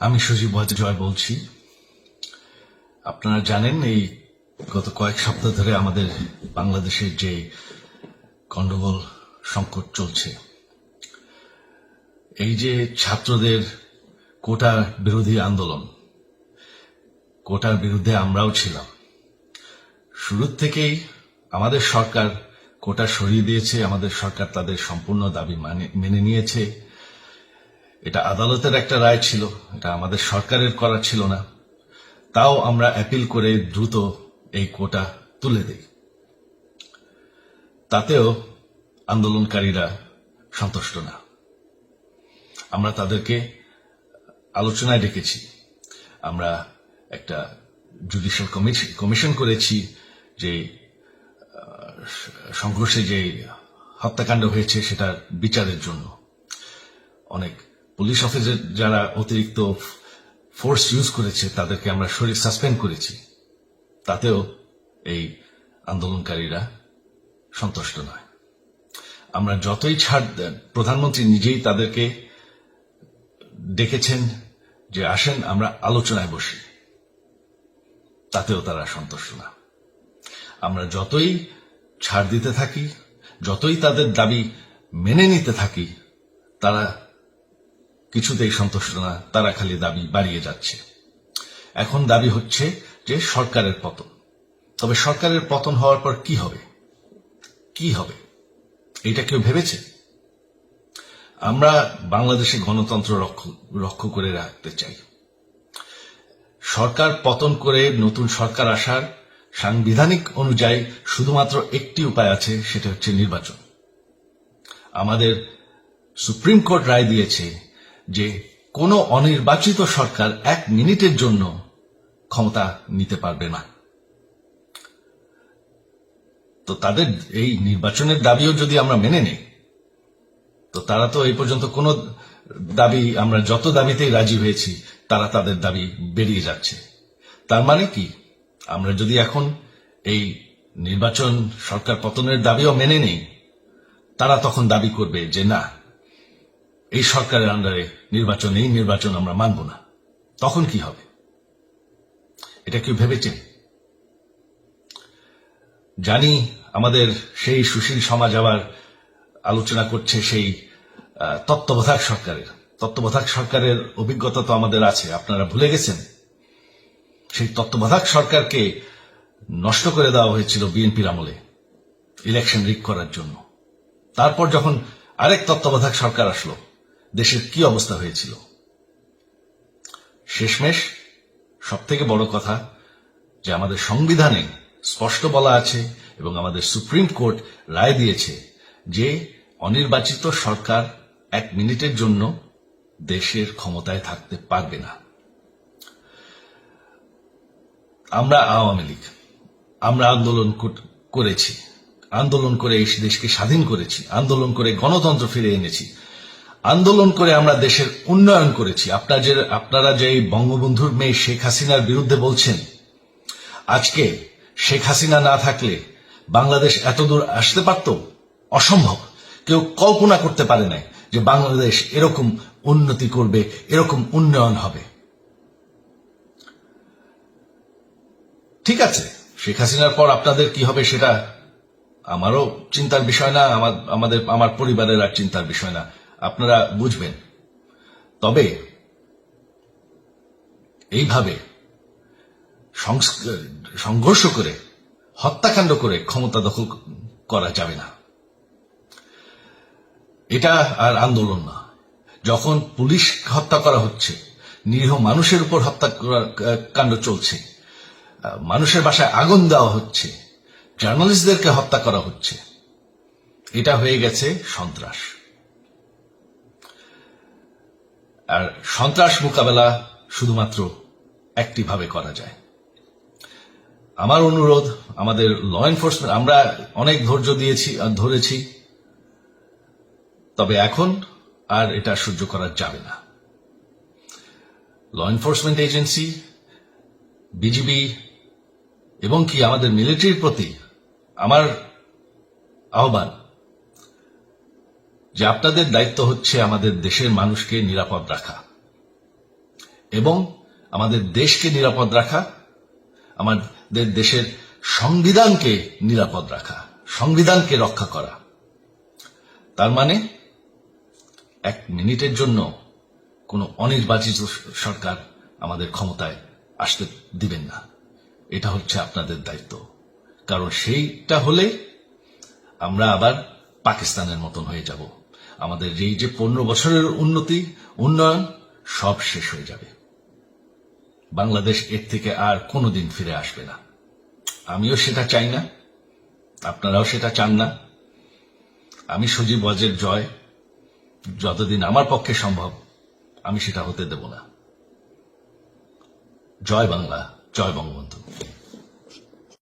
আমি সজীব জয় বলছি। আপনারা জানেন এই গত কয়েক সপ্তাহ ধরে আমাদের বাংলাদেশের যে গন্ডগোল সংকট চলছে, এই যে ছাত্রদের কোটা বিরোধী আন্দোলন, কোটার বিরুদ্ধে আমরাও ছিলাম। শুরু থেকেই আমাদের সরকার কোটা সরিয়ে দিয়েছে, আমাদের সরকার তাদের সম্পূর্ণ দাবি মেনে নিয়েছে। এটা আদালতের একটা রায় ছিল, এটা আমাদের সরকারের করা ছিল না। তাও আমরা অ্যাপিল করে দ্রুত এই কোটা তুলে দেই। তাতেও আন্দোলনকারীরা সন্তুষ্ট না। আমরা তাদেরকে আলোচনায় ডেকেছি, আমরা একটা জুডিশিয়াল কমিশন করেছি যে সংঘর্ষে যে হত্যাকাণ্ড হয়েছে সেটার বিচারের জন্য। অনেক পুলিশ অফিসার যারা অতিরিক্ত ফোর্স ইউজ করেছে তাদেরকে আমরা সাসপেন্ড করেছি। তাতেও এই আন্দোলনকারীরা সন্তুষ্ট নয়। আমরা যতই ছাড় দেন, প্রধানমন্ত্রী নিজেই তাদেরকে ডেকেছেন যে আসেন আমরা আলোচনায় বসি, তাতেও তারা সন্তুষ্ট না। আমরা যতই ছাড় দিতে থাকি, যতই তাদের দাবি মেনে নিতে থাকি, তারা কিছুতেই সন্তুষ্ট না, তারা খালি দাবি বাড়িয়ে যাচ্ছে। এখন দাবি হচ্ছে যে সরকারের পতন। তবে সরকারের পতন হওয়ার পর কি হবে? কি হবে এটা কেউ ভেবেছে? আমরা বাংলাদেশে গণতন্ত্র রক্ষা করে রাখতে চাই। সরকার পতন করে নতুন সরকার আসার সাংবিধানিক অনুযায়ী শুধুমাত্র একটি উপায় আছে, সেটা হচ্ছে নির্বাচন। আমাদের সুপ্রিম কোর্ট রায় দিয়েছে যে কোনো অনির্বাচিত সরকার 1 মিনিটের জন্য ক্ষমতা নিতে পারবে না। তো তাদের এই নির্বাচনের দাবিও যদি আমরা মেনে নেই, তো তারা তো এই পর্যন্ত কোনো দাবি, আমরা যত দাবিতেই রাজি হয়েছি তারা তাদের দাবি বেরিয়ে যাচ্ছে। তার মানে কি, আমরা যদি এখন এই নির্বাচন সরকার পতনের দাবিও মেনে নেই, তারা তখন দাবি করবে যে না, এই সরকারের আন্ডারে নির্বাচন, এই নির্বাচন আমরা মানব না। তখন কি হবে? এটা কেউ ভেবেছেন? জানি আমাদের সেই সুশীল সমাজ আবার আলোচনা করছে সেই তত্ত্বাবধায়ক সরকারের অভিজ্ঞতা তো আমাদের আছে, আপনারা ভুলে গেছেন? সেই তত্ত্বাবধায়ক সরকারকে নষ্ট করে দেওয়া হয়েছিল বিএনপির আমলে ইলেকশন রিগ করার জন্য। তারপর যখন আরেক তত্ত্বাবধায়ক সরকার আসলো, দেশের কি অবস্থা হয়েছিল? শেষমেশ সবথেকে বড় কথা যে আমাদের সংবিধানে স্পষ্ট বলা আছে এবং আমাদের সুপ্রিম কোর্ট রায় দিয়েছে যে অনির্বাচিত সরকার 1 মিনিটের জন্য দেশের ক্ষমতায় থাকতে পারবে না। আমরা আওয়ামী লীগ, আমরা আন্দোলন করেছি, আন্দোলন করে এই দেশকে স্বাধীন করেছি, আন্দোলন করে গণতন্ত্র ফিরে এনেছি, আন্দোলন করে আমরা দেশের উন্নয়ন করেছি। আপনারা যে বঙ্গবন্ধুর মেয়ে শেখ হাসিনার বিরুদ্ধে বলছেন, আজকে শেখ হাসিনা না থাকলে বাংলাদেশ এতদূর আসতে পারত? অসম্ভব। কেউ কল্পনা করতে পারে না যে বাংলাদেশ এরকম উন্নতি করবে, এরকম উন্নয়ন হবে। ঠিক আছে, শেখ হাসিনার পর আপনাদের কি হবে সেটা আমারও চিন্তার বিষয় না, আমার পরিবারের আর চিন্তার বিষয় না, আপনারা বুঝবেন। তবে এইভাবে সংঘর্ষ করে, হত্যাকাণ্ড করে ক্ষমতা দখল করা যাবে না। এটা আর আন্দোলন না। যখন পুলিশ হত্যা করা হচ্ছে, নিরীহ মানুষের উপর হত্যাকাণ্ড চলছে, মানুষের বাসায় আগুন দেওয়া হচ্ছে, জার্নালিস্টদেরকে হত্যা করা হচ্ছে, এটা হয়ে গেছে সন্ত্রাস। আর সন্ত্রাস মোকাবেলা শুধুমাত্র একটি ভাবে করা যায়। আমার অনুরোধ, আমাদের ল এনফোর্সমেন্ট, আমরা অনেক ধৈর্য ধরেছি, তবে এখন আর এটা সহ্য করা যাবে না। ল এনফোর্সমেন্ট এজেন্সি, বিজিবি এবং কি আমাদের মিলিটারির প্রতি আমার আহ্বান যে আপনাদের দায়িত্ব হচ্ছে আমাদের দেশের মানুষকে নিরাপদ রাখা এবং আমাদের দেশকে নিরাপদ রাখা, আমাদের দেশের সংবিধানকে নিরাপদ রাখা, সংবিধানকে রক্ষা করা। তার মানে এক মিনিটের জন্য কোনো অনির্বাচিত সরকার আমাদের ক্ষমতায় আসতে দিবেন না। এটা হচ্ছে আপনাদের দায়িত্ব, কারণ সেইটা হলে আমরা আবার পাকিস্তানের মতন হয়ে যাব। আমাদের এই যে 15 বছরের উন্নয়ন সব শেষ হয়ে যাবে। বাংলাদেশ এর থেকে আর কোনোদিন ফিরে আসবে না। আমিও সেটা চাই না, আপনারাও সেটা চান না। আমি সজীব ওয়াজের জয় যতদিন আমার পক্ষে সম্ভব আমি সেটা হতে দেব না। জয় বাংলা, জয় বঙ্গবন্ধু।